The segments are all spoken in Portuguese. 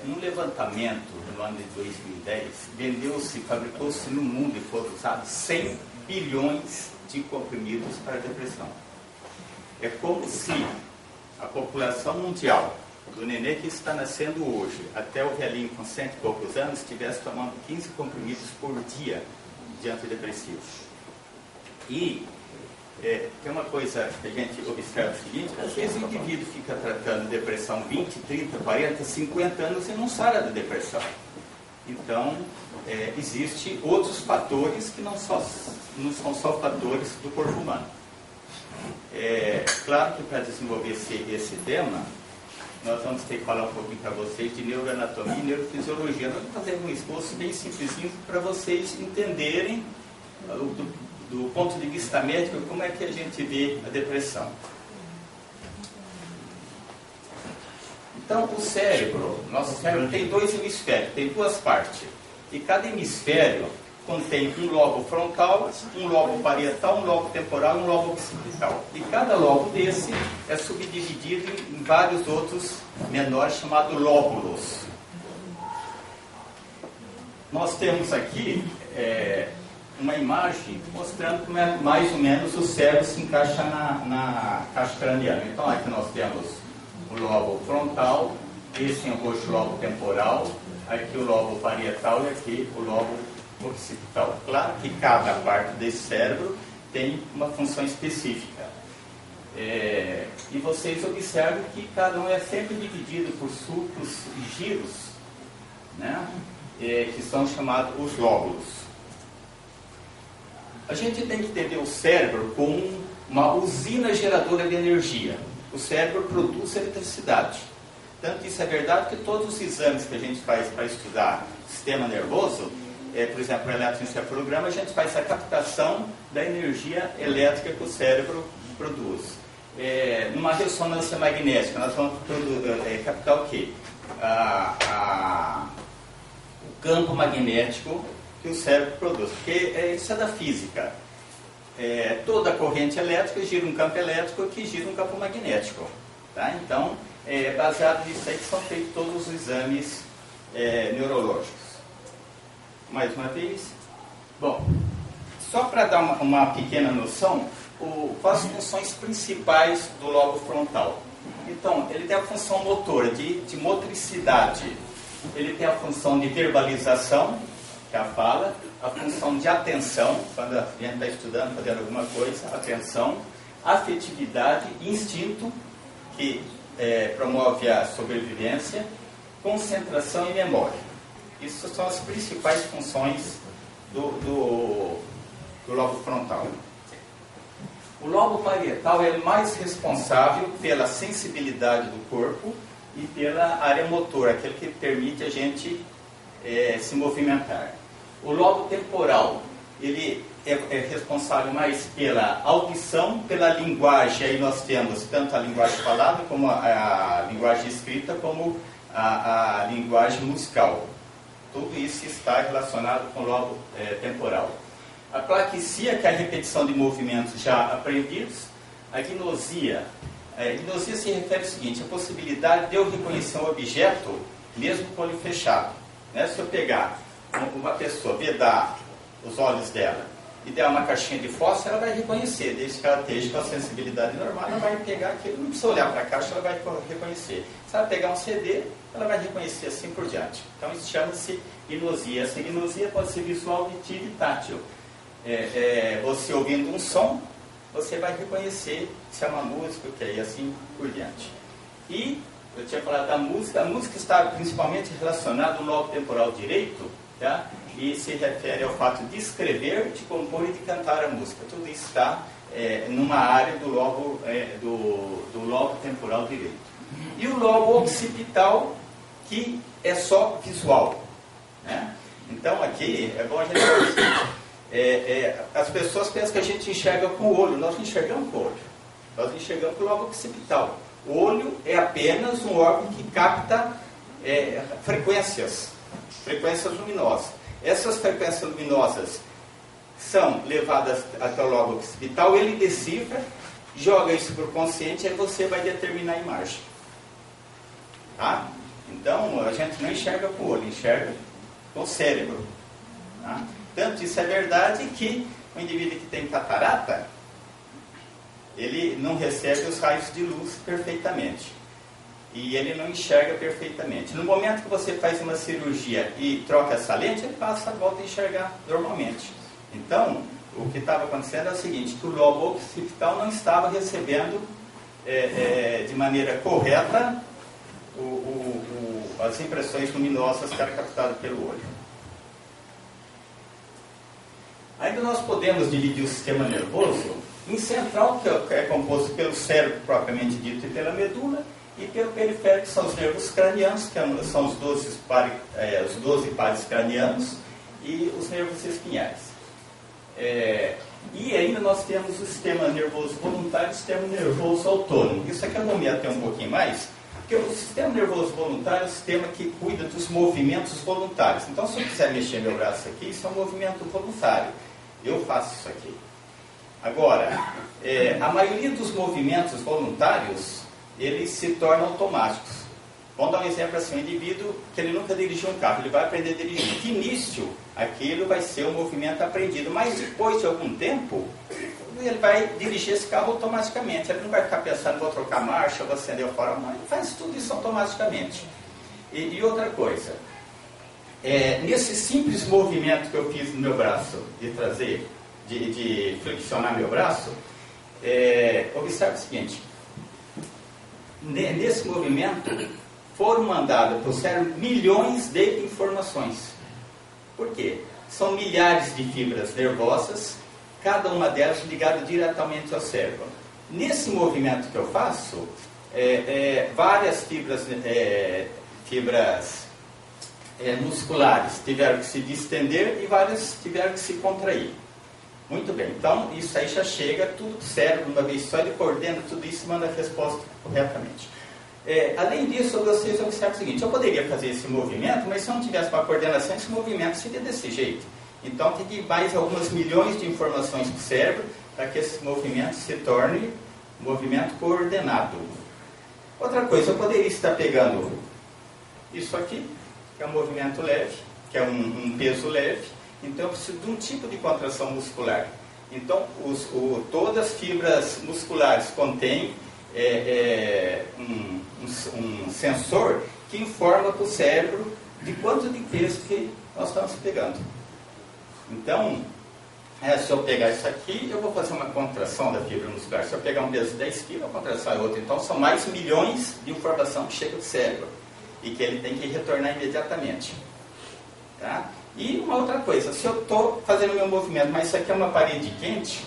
num levantamento no ano de 2010, fabricou-se no mundo e foram usados 100 bilhões de comprimidos para depressão. É como se a população mundial, do nenê que está nascendo hoje, até o velhinho com 100 e poucos anos, estivesse tomando 15 comprimidos por dia de antidepressivos. E tem uma coisa que a gente observa o seguinte: às vezes o indivíduo fica tratando depressão 20, 30, 40, 50 anos e não sara da depressão. Então, existem outros fatores que não são só fatores do corpo humano. Claro que para desenvolver esse tema, nós vamos ter que falar um pouquinho para vocês de neuroanatomia e neurofisiologia. Nós vamos fazer um esboço bem simplesinho para vocês entenderem do ponto de vista médico como é que a gente vê a depressão. Então, o cérebro, nosso cérebro tem 2 hemisférios, tem 2 partes. E cada hemisfério contém um lobo frontal, um lobo parietal, um lobo temporal e um lobo occipital. E cada lobo desse é subdividido em vários outros menores chamados lóbulos. Nós temos aqui uma imagem mostrando como é mais ou menos o cérebro se encaixa na caixa craniana. Então aqui nós temos o lobo frontal, esse é o roxo lobo temporal, aqui o lobo parietal e aqui o lobo occipital. Claro que cada parte desse cérebro tem uma função específica. E vocês observam que cada um é sempre dividido por sulcos e giros, né? Que são chamados os lóbulos. A gente tem que entender o cérebro como uma usina geradora de energia. O cérebro produz eletricidade. Tanto isso é verdade que todos os exames que a gente faz para estudar o sistema nervoso, por exemplo, o eletroencefalograma, a gente faz a captação da energia elétrica que o cérebro produz. Numa ressonância magnética, nós vamos captar o quê? O campo magnético que o cérebro produz, porque isso é da física. Toda corrente elétrica gira um campo elétrico que gira um campo magnético. Tá? Então, baseado nisso aí que são feitos todos os exames neurológicos. Mais uma vez. Bom, só para dar uma pequena noção, quais as funções principais do lobo frontal? Então, ele tem a função motora, de motricidade. Ele tem a função de verbalização, que é a fala, a função de atenção, quando a gente está estudando, fazendo alguma coisa, atenção, afetividade, instinto, que promove a sobrevivência, concentração e memória. Essas são as principais funções do lobo frontal. O lobo parietal é mais responsável pela sensibilidade do corpo e pela área motora, aquele que permite a gente se movimentar. O lobo temporal, ele é responsável mais pela audição, pela linguagem. Aí nós temos tanto a linguagem falada, como a linguagem escrita, como a linguagem musical. Tudo isso está relacionado com o lobo temporal. A plaquesia, que é a repetição de movimentos já aprendidos. A gnosia. A gnosia se refere ao seguinte: a possibilidade de eu reconhecer um objeto, mesmo com o olho fechado. Né? Se eu pegar uma pessoa, vedar os olhos dela e der uma caixinha de fósforo, ela vai reconhecer, desde que ela esteja com a sensibilidade normal, ela vai pegar aquilo, não precisa olhar para a caixa, ela vai reconhecer. Se ela pegar um CD, ela vai reconhecer assim por diante. Então isso chama-se gnosia. Essa gnosia pode ser visual, auditiva e tátil. Você ouvindo um som, você vai reconhecer se é uma música, e assim por diante. E eu tinha falado da música. A música está principalmente relacionada ao lobo temporal direito, tá? E se refere ao fato de escrever, de compor e de cantar a música. Tudo isso está numa área do lobo, do lobo temporal direito. E o lobo occipital, que é só visual. Né? Então aqui é bom a gente ver as pessoas pensam que a gente enxerga com o olho. Nós não enxergamos com o olho. Nós enxergamos com o lobo occipital. O olho é apenas um órgão que capta frequências luminosas. Essas frequências luminosas são levadas até o lobo occipital, ele decifra, joga isso para o consciente, aí você vai determinar a imagem. Tá? Então, a gente não enxerga com o olho, enxerga com o cérebro. Tá? Tanto isso é verdade que o indivíduo que tem catarata, ele não recebe os raios de luz perfeitamente. E ele não enxerga perfeitamente. No momento que você faz uma cirurgia e troca essa lente, ele volta a enxergar normalmente. Então, o que estava acontecendo é o seguinte, que o lobo occipital não estava recebendo de maneira correta as impressões luminosas que eram captadas pelo olho. Ainda nós podemos dividir o sistema nervoso em central, que é composto pelo cérebro propriamente dito e pela medula, e pelo periférico, que são os nervos cranianos, que são os 12 pares cranianos, e os nervos espinhais. E ainda nós temos o sistema nervoso voluntário e o sistema nervoso autônomo. Isso aqui eu vou me ater um pouquinho mais, porque o sistema nervoso voluntário é o sistema que cuida dos movimentos voluntários. Então, se eu quiser mexer meu braço aqui, isso é um movimento voluntário. Eu faço isso aqui. Agora, a maioria dos movimentos voluntários, eles se tornam automáticos. Vamos dar um exemplo assim, um indivíduo que ele nunca dirigiu um carro, ele vai aprender a dirigir. De início, aquilo vai ser um movimento aprendido, mas depois de algum tempo, ele vai dirigir esse carro automaticamente. Ele não vai ficar pensando, vou trocar marcha, vou acender o farol, não, ele faz tudo isso automaticamente. E outra coisa, nesse simples movimento que eu fiz no meu braço, de trazer, de flexionar meu braço, observe o seguinte, nesse movimento foram mandadas para o cérebro milhões de informações. Por quê? São milhares de fibras nervosas, cada uma delas ligada diretamente ao cérebro. Nesse movimento que eu faço, várias fibras musculares tiveram que se distender e várias tiveram que se contrair. Muito bem, então isso aí já chega, tudo do cérebro, uma vez só, ele coordena tudo isso e manda a resposta corretamente. Além disso, vocês observam o seguinte, eu poderia fazer esse movimento, mas se eu não tivesse uma coordenação, esse movimento seria desse jeito. Então tem que ir mais algumas milhões de informações para o cérebro para que esse movimento se torne um movimento coordenado. Outra coisa, eu poderia estar pegando isso aqui, que é um movimento leve, que é um peso leve, então eu preciso de um tipo de contração muscular. Então todas as fibras musculares contêm um sensor que informa para o cérebro de quanto de peso que nós estamos pegando. Então, se eu pegar isso aqui, eu vou fazer uma contração da fibra muscular. Se eu pegar um peso de 10 kg, a contração é outra. Então, são mais milhões de informação que chega do cérebro e que ele tem que retornar imediatamente. Tá? E uma outra coisa, se eu estou fazendo o meu movimento, mas isso aqui é uma parede quente,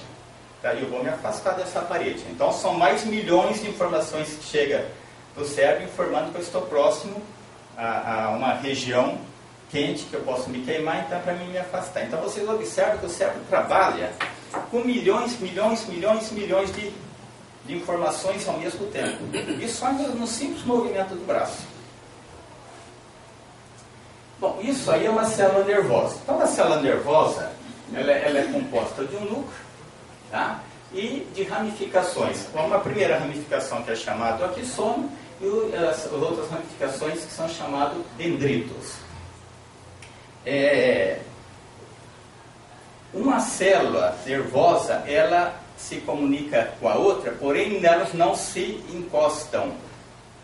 tá? Eu vou me afastar dessa parede. Então, são mais milhões de informações que chegam do cérebro informando que eu estou próximo a uma região quente, que eu posso me queimar, então para mim me afastar. Então vocês observam que o cérebro trabalha com milhões de informações ao mesmo tempo. Isso só no simples movimento do braço. Bom, isso aí é uma célula nervosa. Então a célula nervosa, ela é composta de um núcleo, tá? E de ramificações. Uma primeira ramificação que é chamada axônio e as outras ramificações que são chamadas dendritos. Uma célula nervosa, ela se comunica com a outra, porém elas não se encostam.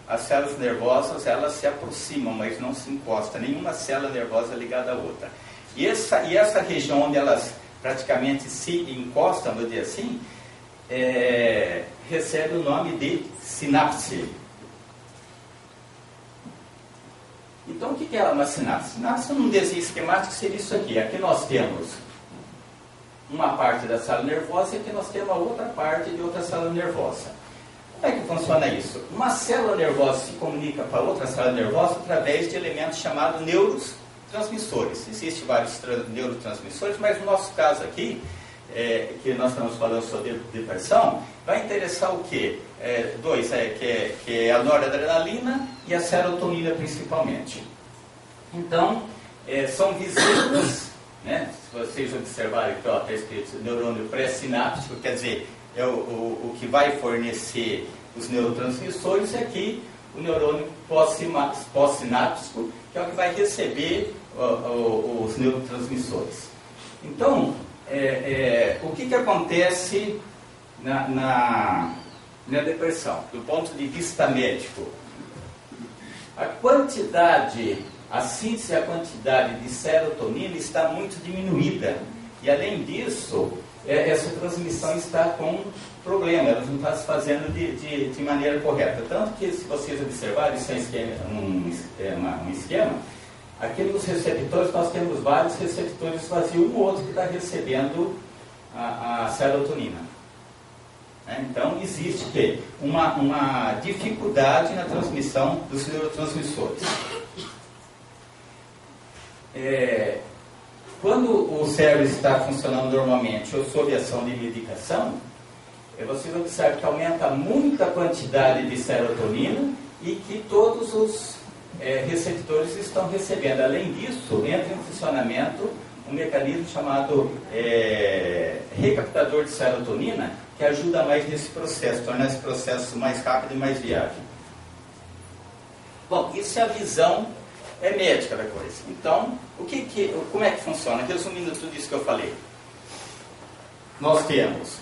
As células nervosas, elas se aproximam, mas não se encostam. Nenhuma célula nervosa é ligada à outra. E essa região onde elas praticamente se encostam, vou dizer assim, recebe o nome de sinapse. Então, o que é uma sinapse? Sinapse, num desenho esquemático, seria isso aqui. Aqui nós temos uma parte da célula nervosa e aqui nós temos a outra parte de outra célula nervosa. Como é que funciona isso? Uma célula nervosa se comunica com a outra célula nervosa através de elementos chamados neurotransmissores. Existem vários neurotransmissores, mas no nosso caso aqui, que nós estamos falando sobre depressão, vai interessar o quê? Dois, que é a noradrenalina e a serotonina principalmente. Então, são visíveis, né? Se vocês observarem que está escrito neurônio pré-sináptico, quer dizer, o que vai fornecer os neurotransmissores é aqui o neurônio pós-sináptico, que é o que vai receber os neurotransmissores. Então, o que acontece na depressão, do ponto de vista médico? A síntese e a quantidade de serotonina está muito diminuída. E além disso, essa transmissão está com problema, ela não está se fazendo de maneira correta. Tanto que, se vocês observarem, isso é um esquema, aqui nos receptores nós temos vários receptores vazios, um outro que está recebendo a serotonina. Então, existe uma dificuldade na transmissão dos neurotransmissores. Quando o cérebro está funcionando normalmente ou sob ação de medicação, vocês observam que aumenta muito a quantidade de serotonina e que todos os receptores estão recebendo. Além disso, entra em funcionamento um mecanismo chamado recaptador de serotonina, que ajuda mais nesse processo, tornar esse processo mais rápido e mais viável. Bom, isso é a visão médica da coisa. Então, como é que funciona? Resumindo tudo isso que eu falei. Nós temos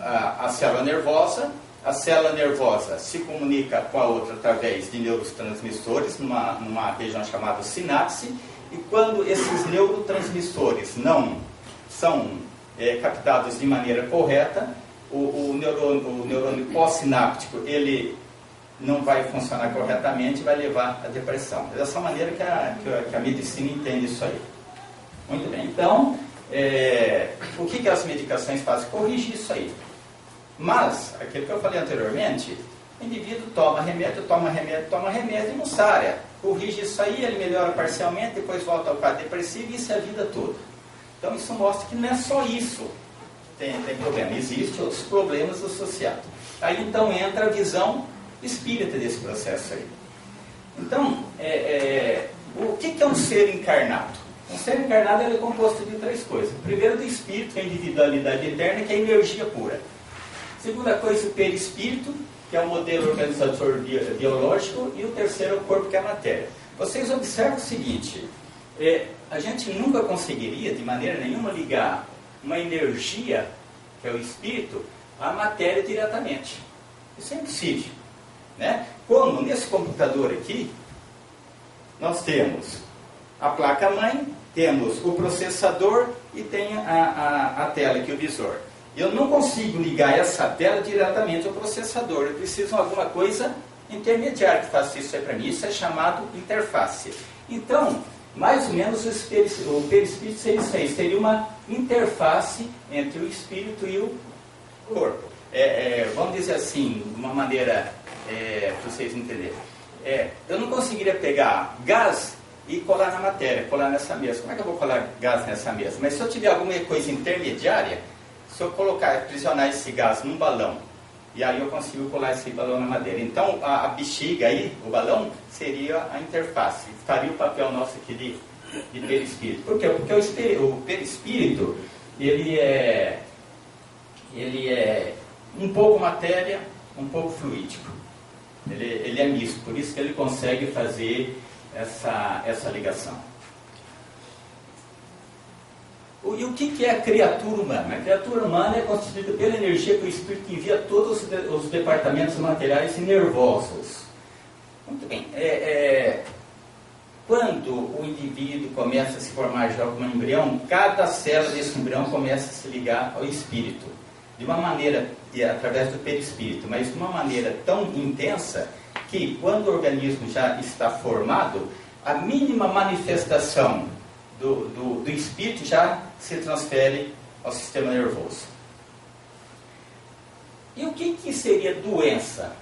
a célula nervosa. A célula nervosa se comunica com a outra através de neurotransmissores, numa região chamada sinapse, e quando esses neurotransmissores não são captados de maneira correta, o neurônio pós-sináptico, ele não vai funcionar corretamente e vai levar à depressão. É dessa maneira que a medicina entende isso aí. Muito bem. Então, o que as medicações fazem? Corrige isso aí. Mas, aquilo que eu falei anteriormente, o indivíduo toma remédio e não sara. Corrige isso aí, ele melhora parcialmente, depois volta ao quadro depressivo e isso é a vida toda. Então, isso mostra que não é só isso que tem problema. Existem outros problemas associados. Aí, então, entra a visão espírita desse processo aí. Então, o que é um ser encarnado? Um ser encarnado é composto de 3 coisas. Primeiro, do espírito, que é a individualidade eterna, que é a energia pura. Segunda coisa, o perispírito, que é o modelo organizador biológico. E o terceiro, o corpo, que é a matéria. Vocês observam o seguinte, a gente nunca conseguiria, de maneira nenhuma, ligar uma energia, que é o espírito, à matéria diretamente. Isso é impossível. Como nesse computador aqui, nós temos a placa-mãe, temos o processador e tem a tela aqui, o visor. Eu não consigo ligar essa tela diretamente ao processador, eu preciso de alguma coisa intermediária que faça isso aí para mim. Isso é chamado interface. Então, mais ou menos o perispírito seria isso aí, seria uma interface entre o espírito e o corpo. Vamos dizer assim, de uma maneira para vocês entenderem. Eu não conseguiria pegar gás e colar na matéria, colar nessa mesa. Como é que eu vou colar gás nessa mesa? Mas se eu tiver alguma coisa intermediária, se eu aprisionar esse gás num balão, e aí eu consigo colar esse balão na madeira. Então, a bexiga aí, o balão, seria a interface. Faria o papel nosso aqui de perispírito. Por quê? Porque o perispírito, ele é um pouco matéria, um pouco fluídico. Ele é misto, por isso que ele consegue fazer essa ligação. E o que é a criatura humana? A criatura humana é constituída pela energia que o espírito envia a todos os departamentos materiais e nervosos. Muito bem. Quando o indivíduo começa a se formar já como um embrião, cada célula desse embrião começa a se ligar ao espírito. De uma maneira, através do perispírito, mas de uma maneira tão intensa que, quando o organismo já está formado, a mínima manifestação do espírito já se transfere ao sistema nervoso. E o que seria doença?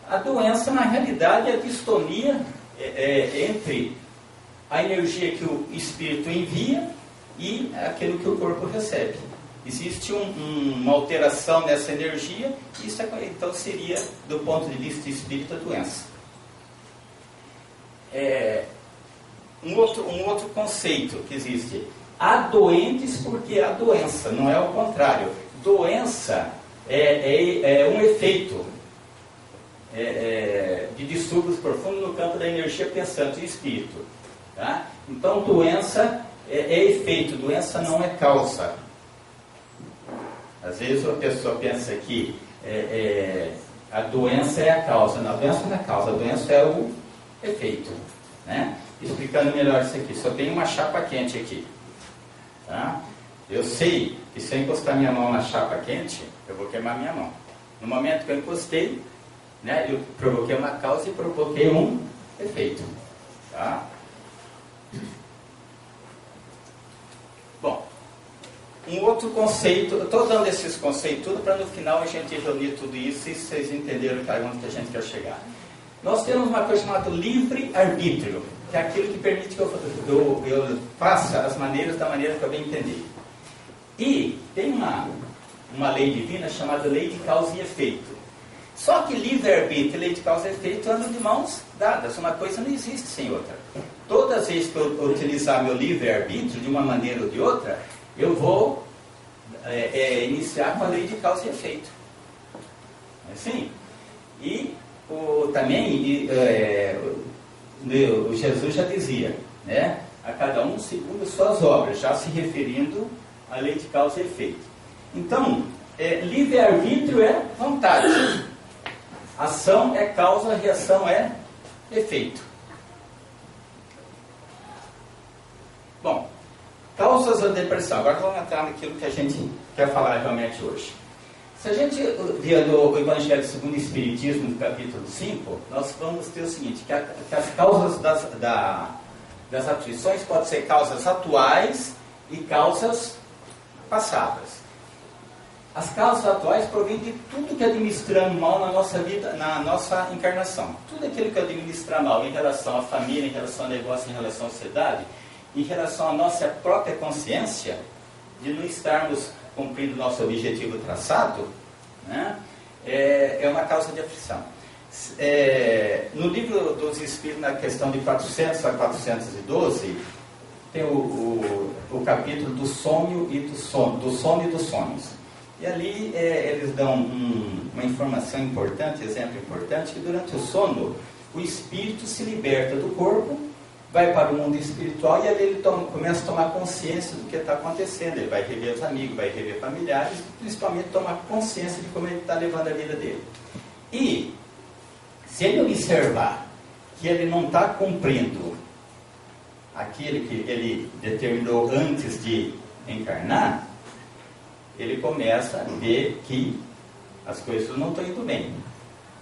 A doença, na realidade, é a distonia entre a energia que o espírito envia e aquilo que o corpo recebe. Existe uma alteração nessa energia, e isso então seria, do ponto de vista espírita, doença. Um outro conceito que existe: há doentes porque há doença, não é o contrário. Doença é um efeito de distúrbios profundos no campo da energia pensante e espírito. Tá? Então, doença é efeito, doença não é causa. Às vezes a pessoa pensa que a doença é a causa. Não, a doença não é a causa, a doença é o efeito. Né? Explicando melhor isso aqui, se eu tenho uma chapa quente aqui, tá? Eu sei que se eu encostar minha mão na chapa quente, eu vou queimar minha mão. No momento que eu encostei, né, eu provoquei uma causa e provoquei um efeito. Tá? Bom, um outro conceito, eu estou dando esses conceitos tudo para no final a gente reunir tudo isso e vocês entenderam onde que a gente quer chegar. Nós temos uma coisa chamada livre-arbítrio, que é aquilo que permite que eu faça as maneiras da maneira que eu bem entender. E tem uma lei divina chamada lei de causa e efeito. Só que livre-arbítrio e lei de causa e efeito andam de mãos dadas. Uma coisa não existe sem outra. Todas as vezes que eu utilizar meu livre-arbítrio de uma maneira ou de outra, eu vou iniciar com a lei de causa e efeito. É assim? E também o Jesus já dizia, né? A cada um segundo suas obras, já se referindo à lei de causa e efeito. Então, livre-arbítrio é vontade. Ação é causa, reação é efeito. Bom, causas da depressão. Agora vamos entrar naquilo que a gente quer falar realmente hoje. Se a gente via no Evangelho segundo o Espiritismo, no capítulo 5, nós vamos ter o seguinte, que as causas das aflições podem ser causas atuais e causas passadas. As causas atuais provêm de tudo que administramos mal na nossa vida, na nossa encarnação. Tudo aquilo que administra mal em relação à família, em relação ao negócio, em relação à sociedade, em relação à nossa própria consciência, de não estarmos cumprindo nosso objetivo traçado, né, é uma causa de aflição. No livro dos Espíritos, na questão de 400 a 412, tem o capítulo do sonho e do sono e dos sonhos. E ali eles dão uma informação importante, exemplo importante, que durante o sono o espírito se liberta do corpo, vai para o mundo espiritual e ali ele começa a tomar consciência do que está acontecendo. Ele vai rever os amigos, vai rever familiares, principalmente tomar consciência de como ele está levando a vida dele. E se ele observar que ele não está cumprindo aquilo que ele determinou antes de encarnar, ele começa a ver que as coisas não estão indo bem.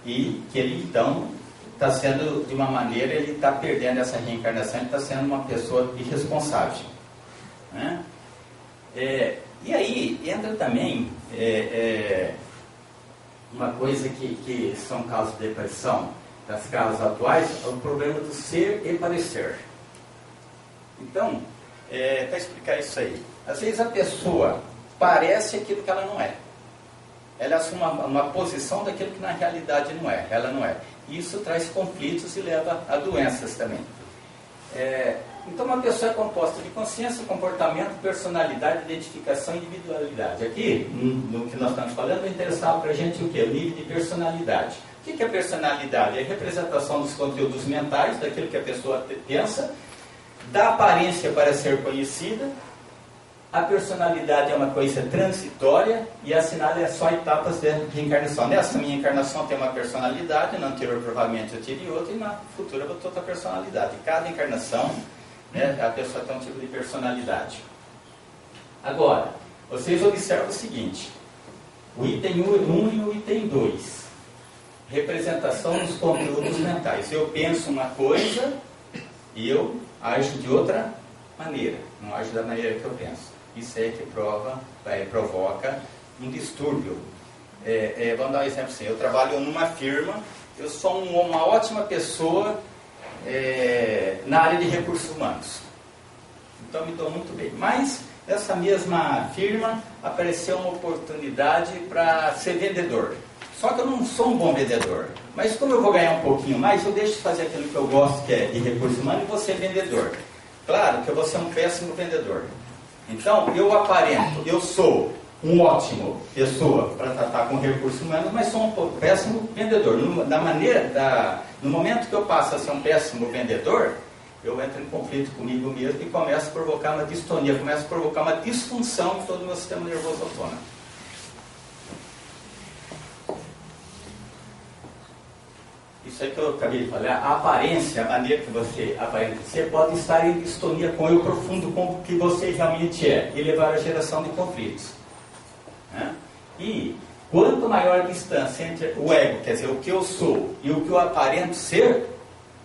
E que ele então está sendo, de uma maneira, ele está perdendo essa reencarnação, ele está sendo uma pessoa irresponsável. Né? E aí entra também uma coisa que são causas de depressão, das causas atuais, é o problema do ser e parecer. Então, para explicar isso aí, às vezes a pessoa parece aquilo que ela não é. Ela assume uma posição daquilo que na realidade não é. Ela não é. Isso traz conflitos e leva a doenças também. Então, uma pessoa é composta de consciência, comportamento, personalidade, identificação e individualidade. Aqui, no que nós estamos falando, é interessado para a gente o quê? O nível de personalidade. O que é personalidade? É a representação dos conteúdos mentais, daquilo que a pessoa pensa, da aparência para ser conhecida. A personalidade é uma coisa transitória e assinala só etapas de reencarnação. Nessa minha encarnação tem uma personalidade, na anterior provavelmente eu tive outra e na futura eu vou ter outra personalidade. Cada encarnação, né, a pessoa tem um tipo de personalidade. Agora, vocês observam o seguinte, o item 1 e o item 2, representação dos conteúdos mentais. Eu penso uma coisa e eu ajo de outra maneira, não ajo da maneira que eu penso. Isso é que provoca um distúrbio. Vamos dar um exemplo assim, eu trabalho numa firma, eu sou uma ótima pessoa na área de recursos humanos. Então me dou muito bem. Mas nessa mesma firma apareceu uma oportunidade para ser vendedor. Só que eu não sou um bom vendedor. Mas como eu vou ganhar um pouquinho mais, eu deixo de fazer aquilo que eu gosto, que é de recursos humanos, e vou ser vendedor. Claro que eu vou ser um péssimo vendedor. Então, eu aparento, eu sou um ótimo pessoa para tratar com recursos humanos, mas sou um péssimo vendedor. No momento que eu passo a ser um péssimo vendedor, eu entro em conflito comigo mesmo e começo a provocar uma distonia, começo a provocar uma disfunção em todo o meu sistema nervoso autônomo. Isso aí que eu acabei de falar, a aparência, a maneira que você aparenta ser, pode estar em distonia com o eu profundo, com o que você realmente é, e levar à geração de conflitos. Né? E quanto maior a distância entre o ego, quer dizer, o que eu sou, e o que eu aparento ser,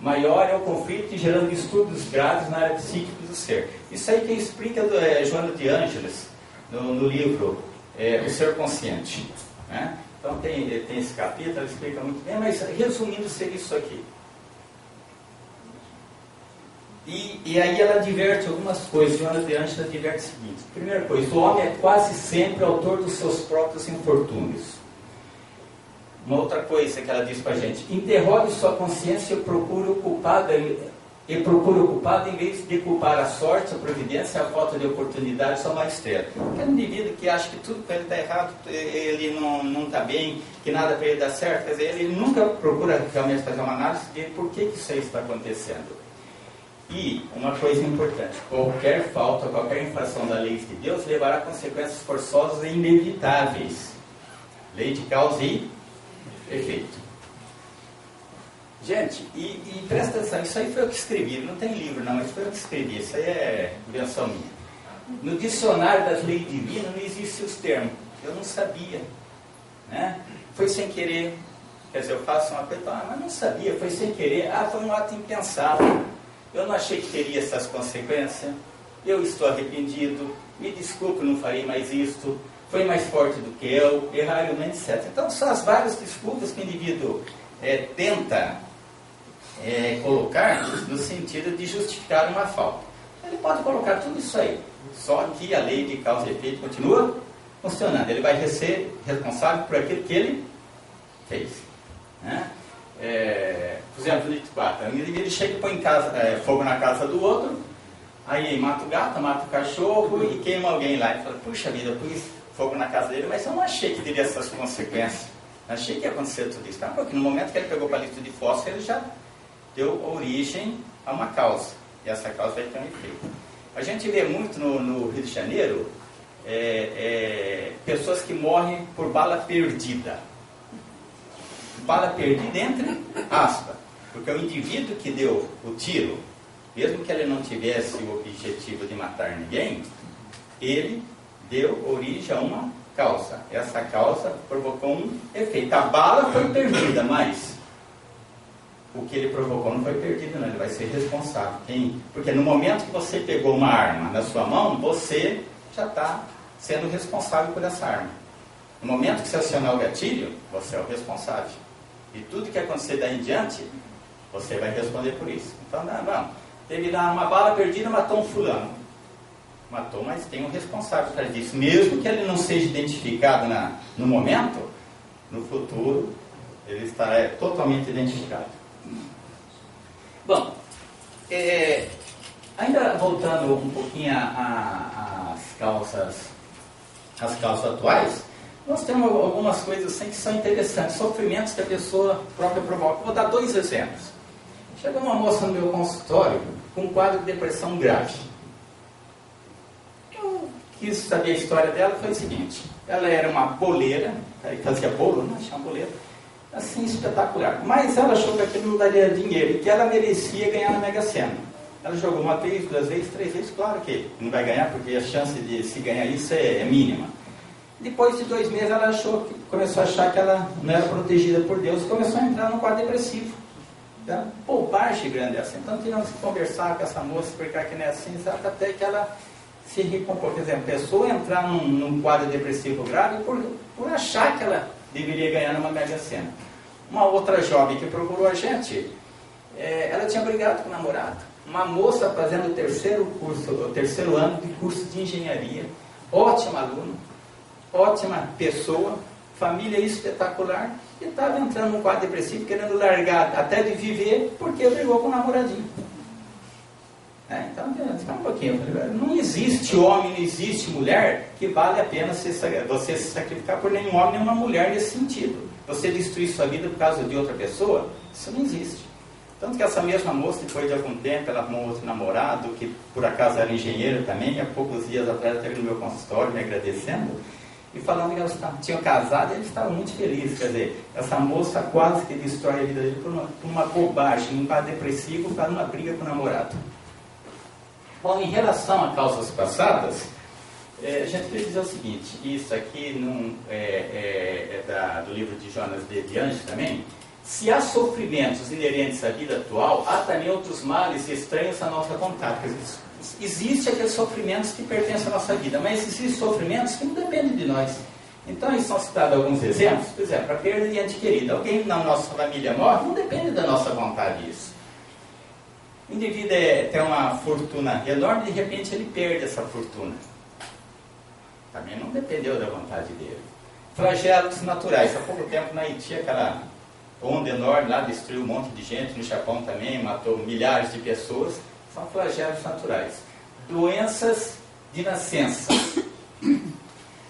maior é o conflito e gerando distúrbios graves na área psíquica do ser. Isso aí que explica Joana de Ângeles no livro O Ser Consciente. Né? Então tem esse capítulo, ela explica muito bem, mas resumindo seria isso aqui. E aí ela diverte algumas coisas. Joana de Ângeles diverte o seguinte: primeira coisa, o homem é quase sempre autor dos seus próprios infortúnios. Uma outra coisa que ela diz para a gente: interrogue sua consciência e procure o culpado em vez de culpar a sorte, a providência, a falta de oportunidade, sua má estrela. Porque é um indivíduo que acha que tudo para ele está errado, ele não está bem, que nada para ele dá certo, quer dizer, ele nunca procura realmente fazer uma análise de por que isso aí está acontecendo. E uma coisa importante: qualquer falta, qualquer infração da lei de Deus levará a consequências forçosas e inevitáveis. Lei de causa e efeito. Gente, e presta atenção, isso aí foi eu que escrevi, não tem livro não, mas foi eu que escrevi, isso aí é invenção minha. No dicionário das leis divinas não existem os termos, eu não sabia, né? Foi sem querer, quer dizer, eu faço uma coisa, mas não sabia, foi sem querer, foi um ato impensado, eu não achei que teria essas consequências, eu estou arrependido, me desculpe, não farei mais isto, foi mais forte do que eu, errar, etc. Então são as várias desculpas que o indivíduo tenta colocar no sentido de justificar uma falta. Ele pode colocar tudo isso aí, só que a lei de causa e efeito continua funcionando. Ele vai ser responsável por aquilo que ele fez. Né? Por exemplo, ele chega e põe fogo na casa do outro, aí mata o gato, mata o cachorro e queima alguém lá. Ele fala: puxa vida, eu pus fogo na casa dele, mas eu não achei que teria essas consequências. Achei que ia acontecer tudo isso. Porque no momento que ele pegou o palito de fósforo, ele já deu origem a uma causa. E essa causa vai ter um efeito. A gente vê muito no Rio de Janeiro pessoas que morrem por bala perdida. Bala perdida entre aspas. Porque o indivíduo que deu o tiro, mesmo que ele não tivesse o objetivo de matar ninguém, ele deu origem a uma causa. Essa causa provocou um efeito. A bala foi perdida, mas o que ele provocou não foi perdido, não. Ele vai ser responsável. Porque no momento que você pegou uma arma na sua mão, você já está sendo responsável por essa arma. No momento que você acionar o gatilho, você é o responsável. E tudo que acontecer daí em diante, você vai responder por isso. Então, não. Teve lá uma bala perdida, matou um fulano. Matou, mas tem um responsável por disso. Mesmo que ele não seja identificado no momento, no futuro, ele estará totalmente identificado. Bom, ainda voltando um pouquinho às causas atuais, nós temos algumas coisas assim que são interessantes, sofrimentos que a pessoa própria provoca. Vou dar 2 exemplos. Chegou uma moça no meu consultório com um quadro de depressão grave. Eu quis saber a história dela, foi o seguinte: ela era uma boleira, fazia bolo, não tinha boleira, assim, espetacular. Mas ela achou que aquilo não daria dinheiro e que ela merecia ganhar na Mega Sena. Ela jogou 1 vez, 2 vezes, 3 vezes, claro que não vai ganhar, porque a chance de se ganhar isso é mínima. Depois de 2 meses ela começou a achar que ela não era protegida por Deus e começou a entrar num quadro depressivo. Bobagem grande essa. Então tivemos que conversar com essa moça, explicar que não é assim, sabe? Até que ela se recompor. Por exemplo, a pessoa entrar num quadro depressivo grave por achar que ela deveria ganhar numa Mega Sena. Uma outra jovem que procurou a gente, ela tinha brigado com o namorado. Uma moça fazendo o terceiro ano de curso de engenharia, ótima aluna, ótima pessoa, família espetacular, e estava entrando num quadro depressivo, querendo largar até de viver, porque brigou com o namoradinho. Então, espera um pouquinho. Não existe homem, não existe mulher que vale a pena você se sacrificar por nenhum homem, nenhuma mulher nesse sentido. Você destruir sua vida por causa de outra pessoa, isso não existe. Tanto que essa mesma moça, depois de algum tempo, ela arrumou outro namorado, que por acaso era engenheiro também, há poucos dias atrás ela esteve no meu consultório me agradecendo, e falando que elas tinham casado e eles estavam muito felizes. Quer dizer, essa moça quase que destrói a vida dele por uma bobagem, um quadro depressivo, por causa de uma briga com o namorado. Bom, em relação a causas passadas, a gente precisa dizer o seguinte, isso aqui do livro de Jonas de Anjos também. Se há sofrimentos inerentes à vida atual, há também outros males estranhos à nossa vontade. Quer dizer, existem aqueles sofrimentos que pertencem à nossa vida, mas existem sofrimentos que não dependem de nós. Então, aí são citados alguns exemplos. Por exemplo, a perda de ente querido. Alguém na nossa família morre, não depende da nossa vontade isso. O indivíduo tem uma fortuna enorme, de repente ele perde essa fortuna. Também não dependeu da vontade dele. Flagelos naturais. Há pouco tempo na Haiti, aquela onda enorme lá destruiu um monte de gente, no Japão também, matou milhares de pessoas. São flagelos naturais. Doenças de nascença.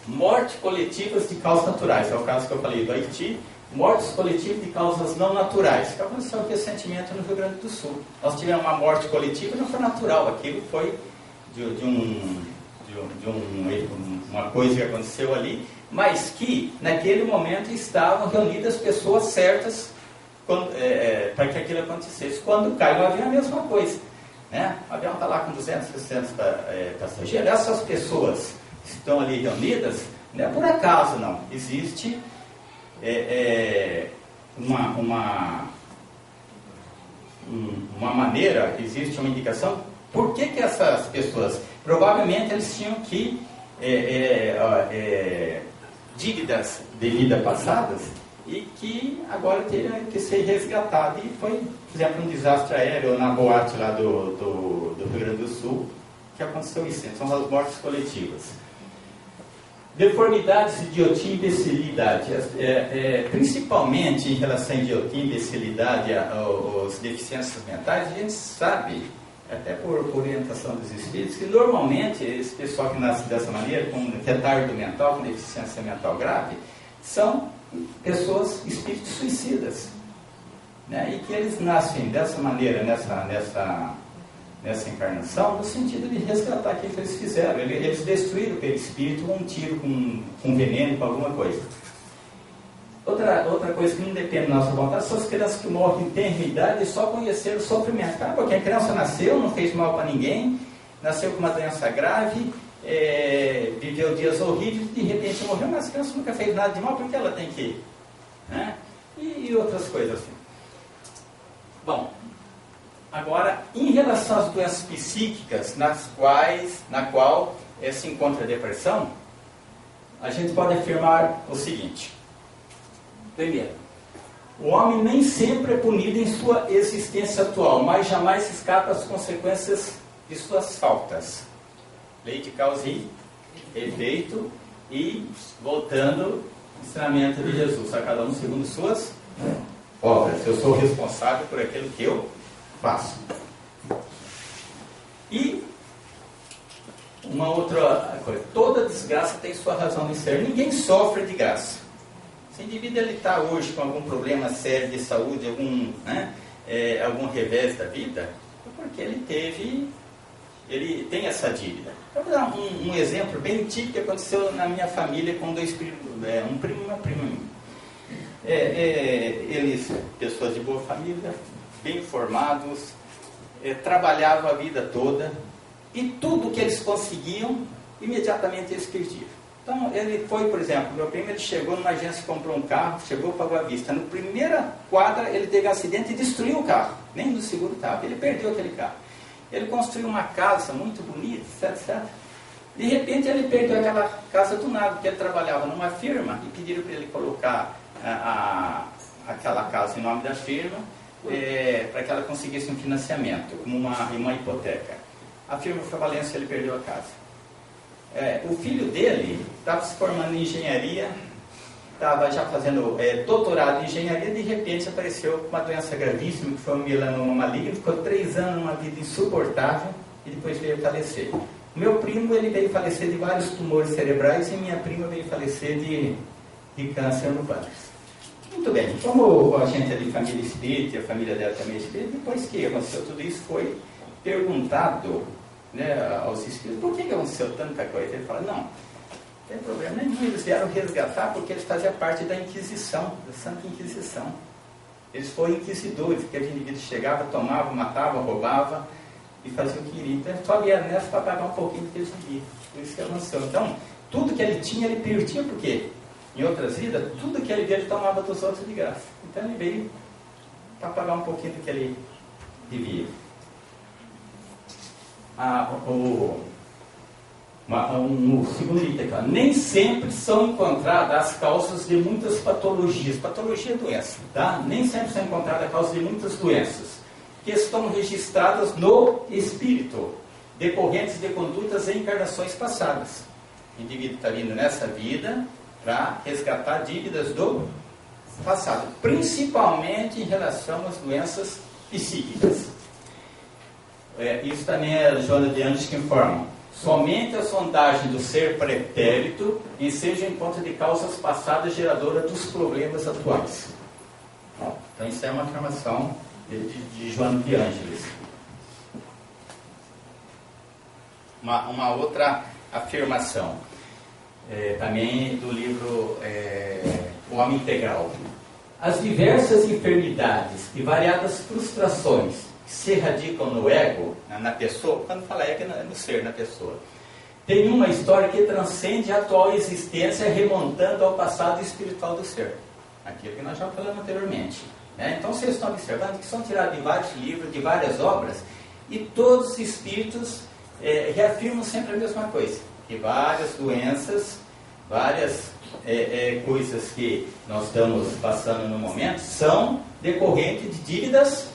Mortes coletivas de causas naturais. É o caso que eu falei do Haiti. Mortes coletivas de causas não naturais, que aconteceu aqui recentemente no Rio Grande do Sul. Nós tivemos uma morte coletiva, não foi natural, aquilo foi uma coisa que aconteceu ali, mas que naquele momento estavam reunidas pessoas certas para que aquilo acontecesse. Quando cai um avião é a mesma coisa, né? O avião está lá com 200, 300 passageiros, essas pessoas que estão ali reunidas, não é por acaso não, existe uma maneira, existe uma indicação. Por que essas pessoas, provavelmente eles tinham que dívidas de vida passadas e que agora teriam que ser resgatadas. E foi, por exemplo, um desastre aéreo na boate lá do Rio Grande do Sul que aconteceu isso. São as mortes coletivas. Deformidades, idiotia e imbecilidade. Principalmente em relação à idiotia, imbecilidade, às deficiências mentais, a gente sabe, até por orientação dos espíritos, que normalmente esse pessoal que nasce dessa maneira, com retardo mental, com deficiência mental grave, são pessoas, espíritos suicidas, né? E que eles nascem dessa maneira, nessa encarnação, no sentido de resgatar aquilo que eles fizeram. Eles destruíram o perispírito com um tiro, com veneno, com alguma coisa. Outra coisa que não depende da nossa vontade são as crianças que morrem em tenra idade e só conheceram o sofrimento. Porque a criança nasceu, não fez mal para ninguém, nasceu com uma doença grave, viveu dias horríveis, de repente morreu, mas a criança nunca fez nada de mal, porque ela tem que ir, né? E outras coisas assim. Bom, agora, em relação às doenças psíquicas na qual se encontra a depressão, a gente pode afirmar o seguinte. Primeiro, o homem nem sempre é punido em sua existência atual, mas jamais escapa às consequências de suas faltas. Lei de causa e efeito, e voltando ao ensinamento de Jesus, a cada um segundo suas obras. Eu sou responsável por aquilo que eu faço. E uma outra coisa, toda desgraça tem sua razão de ser. Ninguém sofre de graça. Se o indivíduo está hoje com algum problema sério de saúde, algum revés da vida, é porque ele tem essa dívida. Eu vou dar um exemplo bem típico que aconteceu na minha família com dois primos, um primo e uma prima minha. Eles, pessoas de boa família, bem formados, trabalhavam a vida toda, e tudo que eles conseguiam, imediatamente eles perdiam. Então, ele foi, por exemplo, meu primo, ele chegou numa agência, comprou um carro, chegou, pagou à vista. Na primeira quadra, ele teve um acidente e destruiu o carro. Nem do seguro estava, ele perdeu aquele carro. Ele construiu uma casa muito bonita, etc. De repente, ele perdeu aquela casa do nada, porque ele trabalhava numa firma e pediram para ele colocar aquela casa em nome da firma, para que ela conseguisse um financiamento, como uma hipoteca. A firma foi à falência e ele perdeu a casa. O filho dele estava se formando em engenharia, estava já fazendo doutorado em engenharia, de repente apareceu uma doença gravíssima, que foi um melanoma maligno, ficou 3 anos numa vida insuportável, e depois veio falecer. O meu primo, ele veio falecer de vários tumores cerebrais e minha prima veio falecer de câncer no pâncreas. Muito bem, como a gente é de família espírita, a família dela também é espírita, depois que aconteceu tudo isso, foi perguntado, né, aos espíritos, por que aconteceu tanta coisa? Ele fala, não tem problema nenhum, eles vieram resgatar porque eles faziam parte da Inquisição, da Santa Inquisição. Eles foram inquisidores, aquele indivíduo chegava, tomava, matava, roubava e fazia o que queria. Então, só vieram nessa para pagar um pouquinho do que eles deviam. Por isso que avançou. Então, tudo que ele tinha, ele perdia, por quê? Em outras vidas, tudo que ele via, ele tomava dos outros de graça. Então, ele veio para pagar um pouquinho do que ele devia. Um segundo item, nem sempre são encontradas as causas de muitas patologias. Patologia é doença, tá? Nem sempre são encontradas as causas de muitas doenças que estão registradas no espírito, decorrentes de condutas e encarnações passadas. O indivíduo está vindo nessa vida para resgatar dívidas do passado, principalmente em relação às doenças psíquicas. Isso também é a Joana de Anjos que informa. Somente a sondagem do ser pretérito enseja em conta de causas passadas geradoras dos problemas atuais. Então isso é uma afirmação de Joana de Ângeles. Uma outra afirmação, também do livro O Homem Integral. As diversas enfermidades e variadas frustrações que se radicam no ego, na pessoa, quando fala ego é no ser, na pessoa, tem uma história que transcende a atual existência, remontando ao passado espiritual do ser. Aquilo que nós já falamos anteriormente. Então vocês estão observando que são tirados de vários livros, de várias obras, e todos os espíritos reafirmam sempre a mesma coisa, que várias doenças, várias coisas que nós estamos passando no momento, são decorrentes de dívidas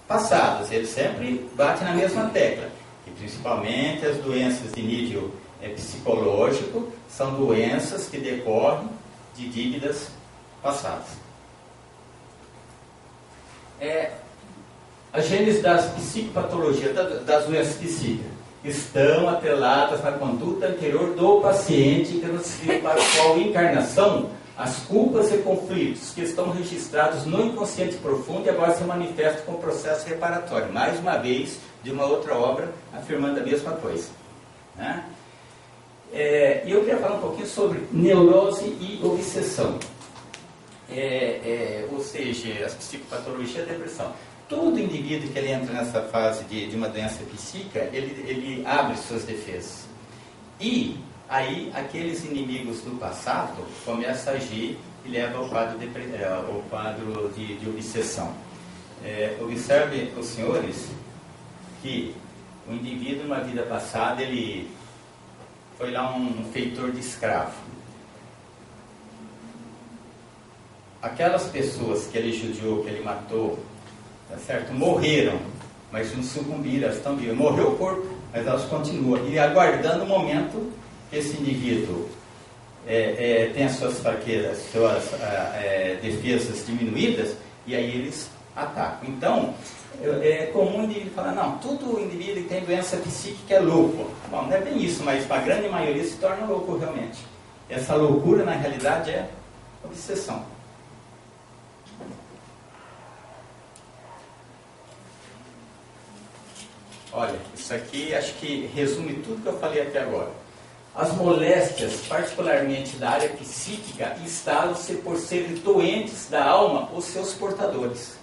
passadas. Ele sempre bate na mesma tecla, e principalmente as doenças de nível psicológico são doenças que decorrem de dívidas passadas. A gênese das psicopatologias, das doenças psíquicas, estão atreladas na conduta anterior do paciente que transferiu para qual encarnação as culpas e conflitos que estão registrados no inconsciente profundo e agora se manifestam com o processo reparatório. Mais uma vez, de uma outra obra, afirmando a mesma coisa. Né? E eu queria falar um pouquinho sobre neurose e obsessão. Ou seja, as psicopatologias e a depressão. Todo indivíduo que ele entra nessa fase de uma doença psíquica, ele abre suas defesas. E aí, aqueles inimigos do passado começam a agir e levam ao quadro de obsessão. Observe, os senhores, que o indivíduo, numa vida passada, ele foi lá um feitor de escravo. Aquelas pessoas que ele judiou, que ele matou, tá certo? Morreram, mas não sucumbiram, elas estão vivas. Morreu o corpo, mas elas continuam. E aguardando o momento que esse indivíduo tem as suas fraquezas, suas defesas diminuídas, e aí eles atacam. Então, é comum o indivíduo falar, não, todo indivíduo que tem doença psíquica é louco. Bom, não é bem isso, mas a grande maioria se torna louco realmente. Essa loucura, na realidade, é obsessão. Olha, isso aqui acho que resume tudo que eu falei até agora. As moléstias, particularmente da área psíquica, instalam-se por serem doentes da alma os seus portadores.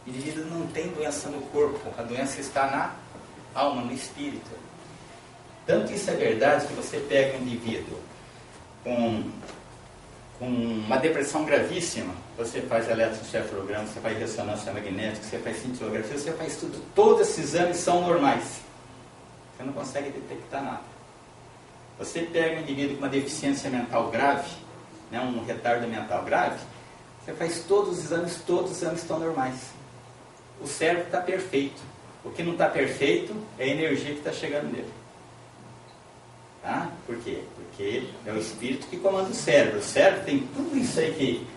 O indivíduo não tem doença no corpo, a doença está na alma, no espírito. Tanto isso é verdade que você pega um indivíduo com uma depressão gravíssima, você faz eletroencefalograma, você faz ressonância magnética, você faz cintilografia, você faz tudo. Todos esses exames são normais. Você não consegue detectar nada. Você pega um indivíduo com uma deficiência mental grave, né, um retardo mental grave, você faz todos os exames estão normais. O cérebro está perfeito. O que não está perfeito é a energia que está chegando nele. Tá? Por quê? Porque é o espírito que comanda o cérebro. O cérebro tem tudo isso aí que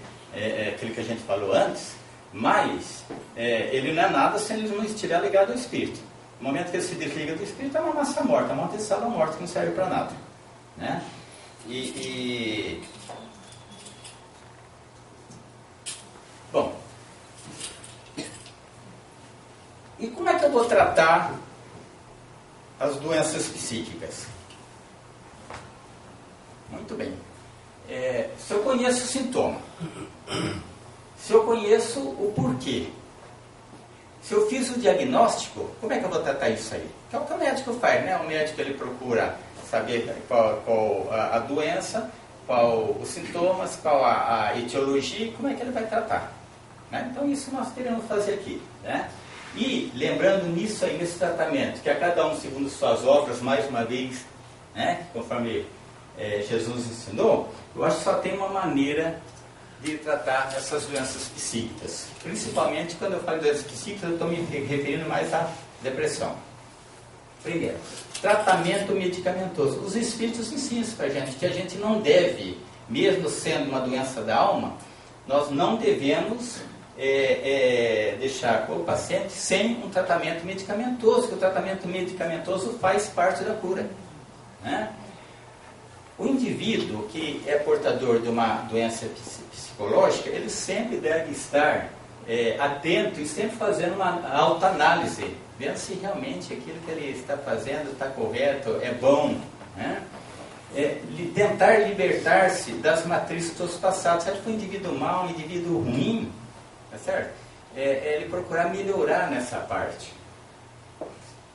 aquilo que a gente falou antes, mas ele não é nada se ele não estiver ligado ao espírito. No momento que ele se desliga do espírito, é uma massa morta, uma antessala morta que não serve para nada. Né? Bom, e como é que eu vou tratar as doenças psíquicas? Muito bem. Se eu conheço o sintoma, se eu conheço o porquê, se eu fiz o diagnóstico, como é que eu vou tratar isso aí? Que é o que o médico faz, né? O médico ele procura saber qual a doença, qual os sintomas, qual a etiologia e como é que ele vai tratar. Né? Então isso nós queremos fazer aqui. Né? E lembrando nisso aí, nesse tratamento, que a cada um segundo suas obras, mais uma vez, né? Conforme Jesus ensinou, eu acho que só tem uma maneira de tratar essas doenças psíquicas. Principalmente quando eu falo de doenças psíquicas, eu estou me referindo mais à depressão. Primeiro, tratamento medicamentoso. Os espíritos ensinam isso para a gente, que a gente não deve, mesmo sendo uma doença da alma, nós não devemos deixar o paciente sem um tratamento medicamentoso, que o tratamento medicamentoso faz parte da cura. Né? O indivíduo que é portador de uma doença psicológica, ele sempre deve estar atento e sempre fazendo uma autoanálise, vendo se realmente aquilo que ele está fazendo está correto, é bom. Né? Tentar libertar-se das matrizes dos passados. Se ele for um indivíduo mau, um indivíduo ruim, tá certo? Ele procurar melhorar nessa parte.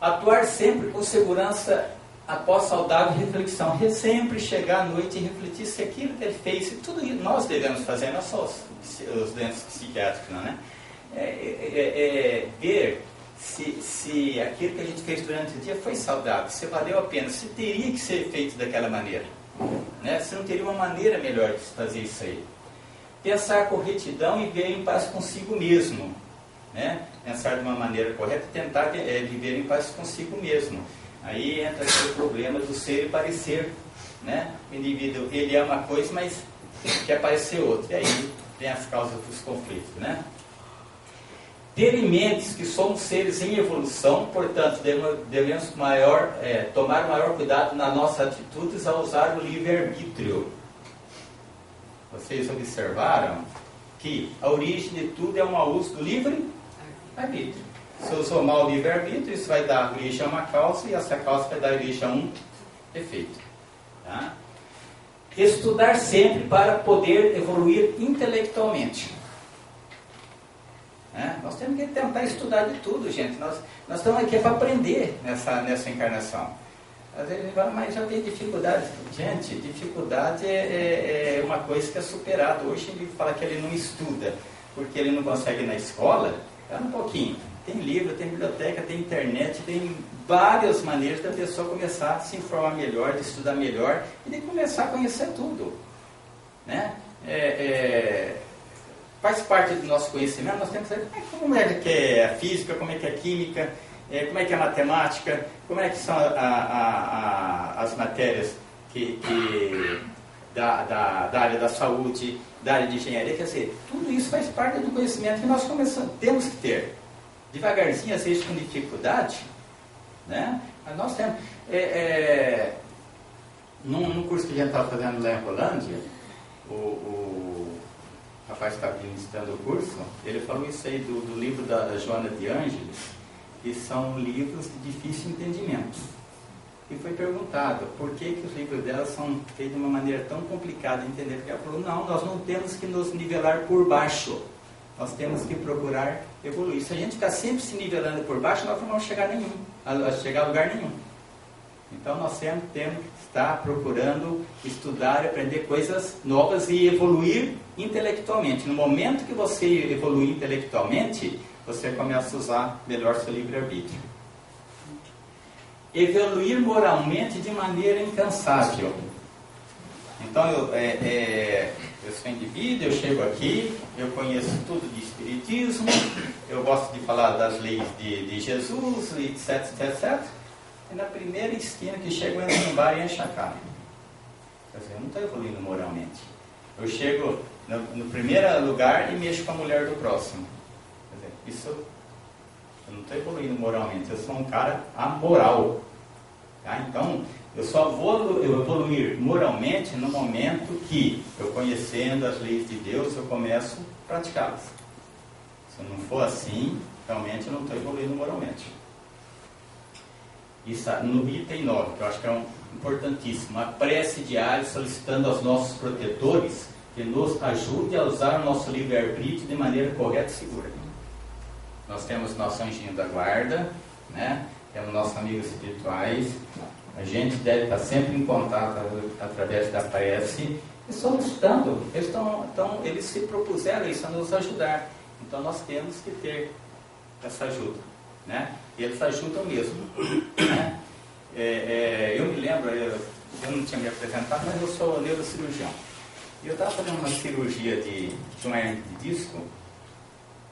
Atuar sempre com segurança após saudável reflexão. Sempre chegar à noite e refletir se aquilo que ele fez, tudo isso nós devemos fazer, não só os doentes psiquiátricos, não, né? Ver se aquilo que a gente fez durante o dia foi saudável, se valeu a pena, se teria que ser feito daquela maneira. Né? Se não teria uma maneira melhor de fazer isso aí. Pensar com retidão e ver em paz consigo mesmo. Né? Pensar de uma maneira correta e tentar viver em paz consigo mesmo. Aí entra o problema do ser e parecer. Né? O indivíduo, ele é uma coisa, mas quer parecer outra. E aí vem as causas dos conflitos. Né? Ter em mente que somos seres em evolução, portanto, devemos tomar maior cuidado nas nossas atitudes ao usar o livre-arbítrio. Vocês observaram que a origem de tudo é um mau uso do livre-arbítrio. Se eu usou mal o livre-arbítrio, isso vai dar origem a uma causa e essa causa vai dar origem a um efeito. Tá? Estudar sempre para poder evoluir intelectualmente. Nós temos que tentar estudar de tudo, gente. Nós estamos aqui para aprender nessa encarnação. Às vezes ele fala, mas já tem dificuldade. Gente, dificuldade é uma coisa que é superada. Hoje ele fala que ele não estuda, porque ele não consegue ir na escola. Espera um pouquinho. Tem livro, tem biblioteca, tem internet, tem várias maneiras da pessoa começar a se informar melhor, de estudar melhor e de começar a conhecer tudo. Né? Faz parte do nosso conhecimento, nós temos que saber como é que é a física, como é que é a química, como é que é a matemática, como é que são as matérias da área da saúde, da área de engenharia. Quer dizer, tudo isso faz parte do conhecimento que nós temos que ter. Devagarzinho, às vezes com dificuldade, né? Mas nós temos. Num curso que a gente estava fazendo lá em Rolândia, o rapaz que estava ministrando o curso, ele falou isso aí do livro da Joana de Ângeles, que são livros de difícil entendimento. E foi perguntado por que os livros dela são feitos de uma maneira tão complicada de entender. Porque ela falou, não, nós não temos que nos nivelar por baixo, nós temos que procurar evoluir. Se a gente ficar sempre se nivelando por baixo, nós não vamos chegar a lugar nenhum. Então nós sempre temos que estar procurando estudar, aprender coisas novas e evoluir intelectualmente. No momento que você evoluir intelectualmente, você começa a usar melhor seu livre-arbítrio. Evoluir moralmente de maneira incansável. Então eu sou indivíduo, eu chego aqui, eu conheço tudo de espiritismo, eu gosto de falar das leis de Jesus, etc, etc. E na primeira esquina que chego, eu entro no bar e encho a cara. Quer dizer, eu não estou evoluindo moralmente. Eu chego no primeiro lugar e mexo com a mulher do próximo. Quer dizer, isso Eu não estou evoluindo moralmente, eu sou um cara amoral. Tá? Então, eu só vou evoluir moralmente no momento que, eu conhecendo as leis de Deus, eu começo a praticá-las. Se não for assim, realmente eu não estou evoluindo moralmente. Isso no item 9, que eu acho que é importantíssimo, a prece diária solicitando aos nossos protetores que nos ajude a usar o nosso livre-arbítrio de maneira correta e segura. Nós temos nosso anjinho da guarda, né? Temos nossos amigos espirituais. A gente deve estar sempre em contato através da prece e solicitando. Eles se propuseram isso, a nos ajudar. Então nós temos que ter essa ajuda, né? E eles ajudam mesmo, né? Eu me lembro, eu não tinha me apresentado, mas eu sou neurocirurgião. E eu estava fazendo uma cirurgia de uma hernia de disco.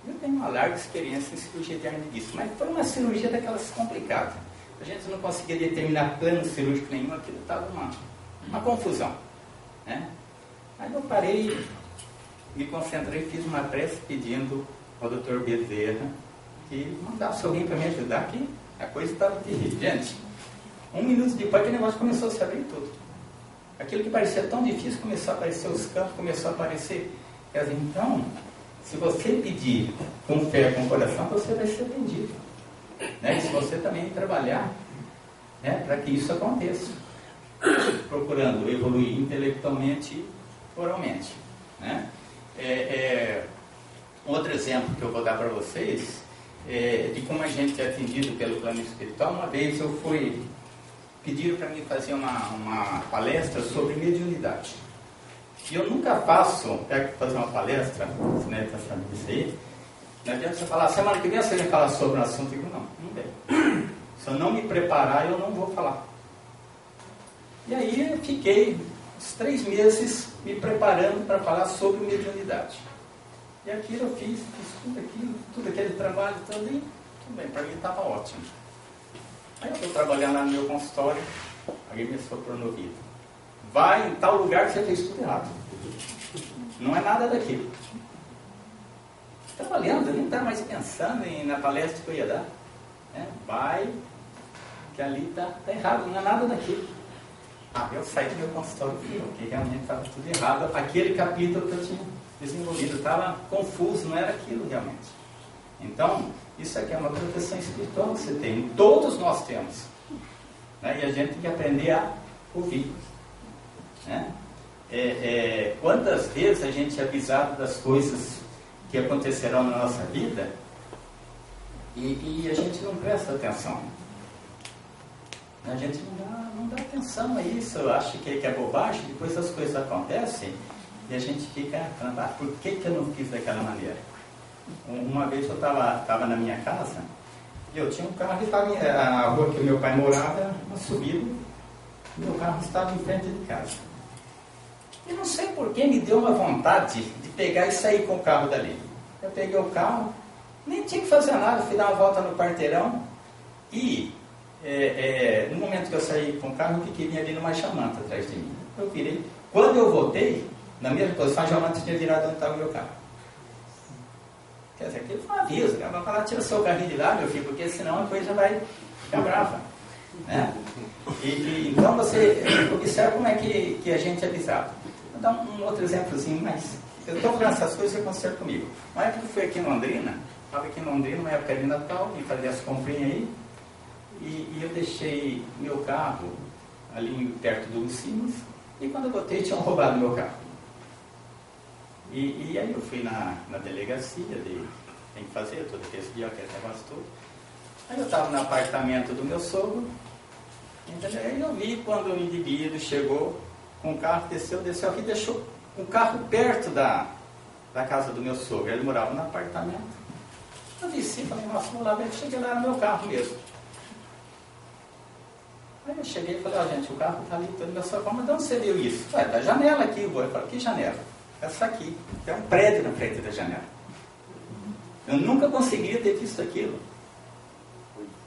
Eu tenho uma larga experiência em cirurgia de hernia de disco, mas foi uma cirurgia daquelas complicadas. A gente não conseguia determinar plano cirúrgico nenhum, aquilo estava uma confusão, né? Aí eu parei, me concentrei, fiz uma prece pedindo ao Dr. Bezerra que mandasse alguém para me ajudar, que a coisa estava terrível. Gente, 1 minuto depois que o negócio começou a se abrir tudo. Aquilo que parecia tão difícil começou a aparecer, os campos começaram a aparecer. Quer dizer, então, se você pedir com fé, com coração, você vai ser atendido. Né? E se você também trabalhar, né, para que isso aconteça, procurando evoluir intelectualmente e moralmente. Né? Outro exemplo que eu vou dar para vocês é de como a gente é atendido pelo plano espiritual. Uma vez eu fui, pediram para mim fazer uma palestra sobre mediunidade. E eu nunca faço, fazer uma palestra, né, está sabendo disso aí, não adianta você falar, semana que vem você vai falar sobre um assunto. Eu digo, não tem. Se eu não me preparar, eu não vou falar. E aí eu fiquei uns 3 meses me preparando para falar sobre mediunidade. E aquilo eu fiz tudo aquilo, tudo aquele trabalho todo, e tudo bem, para mim estava ótimo. Aí eu estou trabalhando lá no meu consultório, alguém me soprou no ouvido. Vai em tal lugar que você fez tudo errado. Não é nada daquilo. Trabalhando, nem está mais pensando na palestra que eu ia dar. Vai, que ali está errado, não é nada daquilo. Eu saí do meu consultório e vi que realmente estava tudo errado. Aquele capítulo que eu tinha desenvolvido estava confuso, não era aquilo realmente. Então, isso aqui é uma proteção espiritual que você tem. Todos nós temos. Né? E a gente tem que aprender a ouvir. Né? Quantas vezes a gente é avisado das coisas que acontecerão na nossa vida e a gente não presta atenção. A gente não dá atenção a isso, acha que é bobagem, depois as coisas acontecem e a gente fica falando, por que eu não fiz daquela maneira? Uma vez eu estava na minha casa e eu tinha um carro e a rua que o meu pai morava era uma subida, e meu carro estava em frente de casa. E não sei por que me deu uma vontade de pegar e sair com o carro dali. Eu peguei o carro, nem tinha que fazer nada, fui dar uma volta no quarteirão e no momento que eu saí com o carro, eu fiquei ali numa jamanta atrás de mim. Eu virei. Quando eu voltei, na mesma posição, a jamanta tinha virado onde estava o meu carro. Quer dizer, aquilo foi um aviso. Vai falar, tira o seu carrinho de lá, meu filho, porque senão a coisa vai ficar brava. Né? Então você observa como é que a gente é avisado. Vou dar um outro exemplozinho, mas eu estou falando essas coisas que aconteceram comigo. Uma época que eu fui aqui em Londrina, estava aqui em Londrina, uma época de Natal, e fazia as comprinhas aí, e eu deixei meu carro ali perto do Simas, e quando eu botei, tinham roubado meu carro. E aí eu fui na delegacia, tem que fazer todo esse dia, aquele negócio todo. Aí eu estava no apartamento do meu sogro, entendeu? Aí eu vi quando o indivíduo chegou com o carro, desceu aqui, deixou o carro perto da casa do meu sogro. Ele morava no apartamento. Eu desci, falei, nossa, vou lá ver, cheguei lá no meu carro mesmo. Aí eu cheguei e falei, gente, o carro está ali todo meu sogro, mas de onde você viu isso? Da janela aqui, eu falei, que janela? Essa aqui, tem um prédio na frente da janela. Eu nunca conseguiria ter visto aquilo.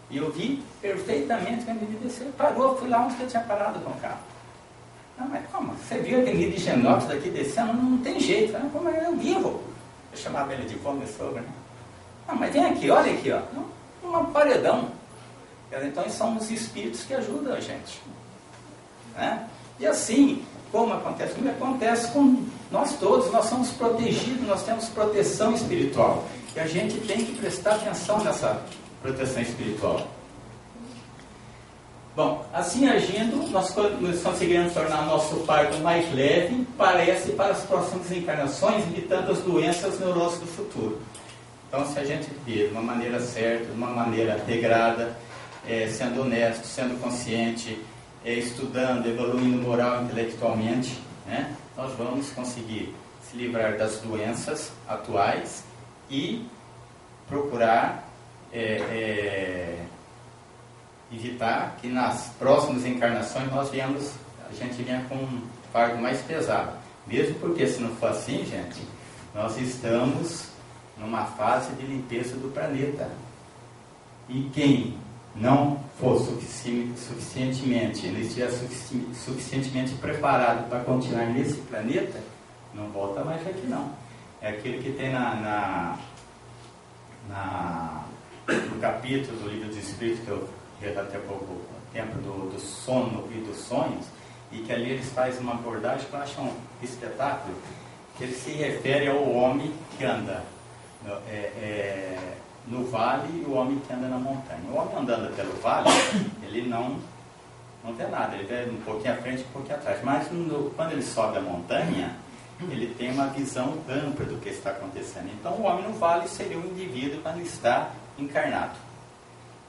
E eu vi perfeitamente quando ele desceu. Parou, fui lá onde eu tinha parado com o carro. Não, mas como? Você viu a Avenida de Higienópolis daqui descendo? Não tem jeito. Não, como eu vivo? Eu chamava ele de como, meu sogro, né? Não, mas vem aqui, olha aqui, ó. Não um paredão. Então, são os espíritos que ajudam a gente. Né? E assim, como acontece? Como acontece com nós todos, nós somos protegidos, nós temos proteção espiritual. E a gente tem que prestar atenção nessa proteção espiritual. Bom, assim agindo, nós conseguiremos tornar nosso fardo mais leve, parece, para as próximas encarnações, evitando as doenças neurosas do futuro. Então, se a gente viver de uma maneira certa, de uma maneira regrada, sendo honesto, sendo consciente, estudando, evoluindo moral e intelectualmente, né, nós vamos conseguir se livrar das doenças atuais e procurar evitar que nas próximas encarnações a gente venha com um fardo mais pesado. Mesmo porque, se não for assim, gente, nós estamos numa fase de limpeza do planeta. E quem não for suficientemente, não estiver suficientemente preparado para continuar nesse planeta, não volta mais aqui não. É aquilo que tem no capítulo do Livro dos Espíritos, que eu vi até pouco tempo, do sono e dos sonhos, e que ali eles fazem uma abordagem que eu acho um espetáculo, que ele se refere ao homem que anda no vale e o homem que anda na montanha. O homem andando pelo vale, ele não vê nada, ele vê um pouquinho à frente e um pouquinho atrás. Mas quando ele sobe a montanha, ele tem uma visão ampla do que está acontecendo. Então o homem no vale seria o indivíduo quando está encarnado.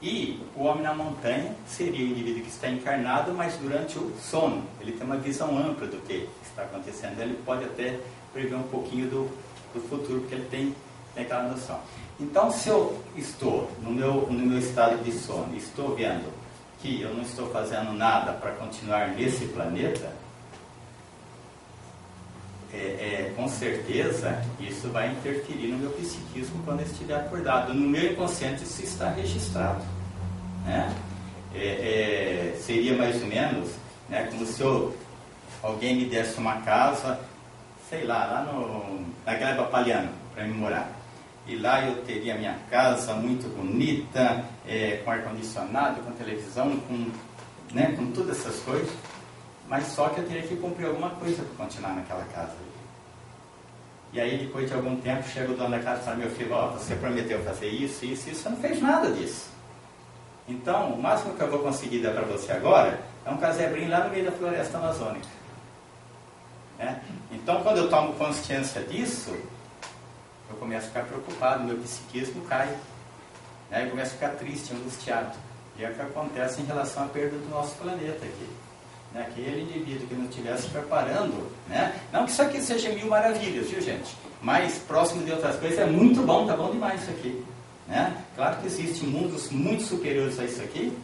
E o homem na montanha seria o indivíduo que está encarnado, mas durante o sono. Ele tem uma visão ampla do que está acontecendo. Ele pode até prever um pouquinho do futuro, porque ele tem aquela noção. Então, se eu estou no meu estado de sono, estou vendo que eu não estou fazendo nada para continuar nesse planeta, com certeza isso vai interferir no meu psiquismo quando eu estiver acordado. No meu inconsciente isso está registrado. Né? Seria mais ou menos, né, como se alguém me desse uma casa, sei lá na Gleba Palhano, para me morar. E lá eu teria minha casa muito bonita, com ar-condicionado, com televisão, com todas essas coisas. Mas só que eu teria que cumprir alguma coisa para continuar naquela casa. E aí, depois de algum tempo, chega o dono da casa e fala: meu filho, você prometeu fazer isso, isso, isso, você não fez nada disso. Então, o máximo que eu vou conseguir dar para você agora é um casebrinho lá no meio da floresta amazônica. Né? Então, quando eu tomo consciência disso, eu começo a ficar preocupado, meu psiquismo cai. Né? Eu começo a ficar triste, angustiado. E é o que acontece em relação à perda do nosso planeta aqui. Né? Aquele indivíduo que não estivesse preparando, né? Não que isso aqui seja mil maravilhas, viu, gente? Mas próximo de outras coisas é muito bom, tá bom demais isso aqui. Né? Claro que existem mundos muito superiores a isso aqui,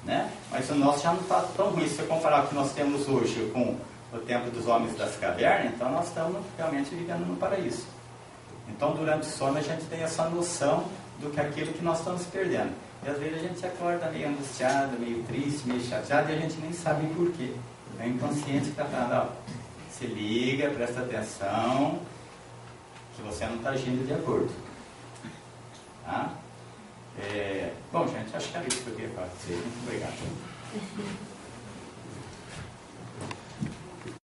né? Mas o nosso já não está tão ruim. Se eu comparar o que nós temos hoje com o tempo dos homens das cavernas, então nós estamos realmente vivendo no paraíso. Então, durante o sono, a gente tem essa noção do que aquilo que nós estamos perdendo. E às vezes a gente acorda meio angustiado, meio triste, meio chateado, e a gente nem sabe por quê. É inconsciente que está falando: se liga, presta atenção, que você não está agindo de acordo. Tá? Bom, gente, acho que era isso que eu queria fazer. Muito obrigado.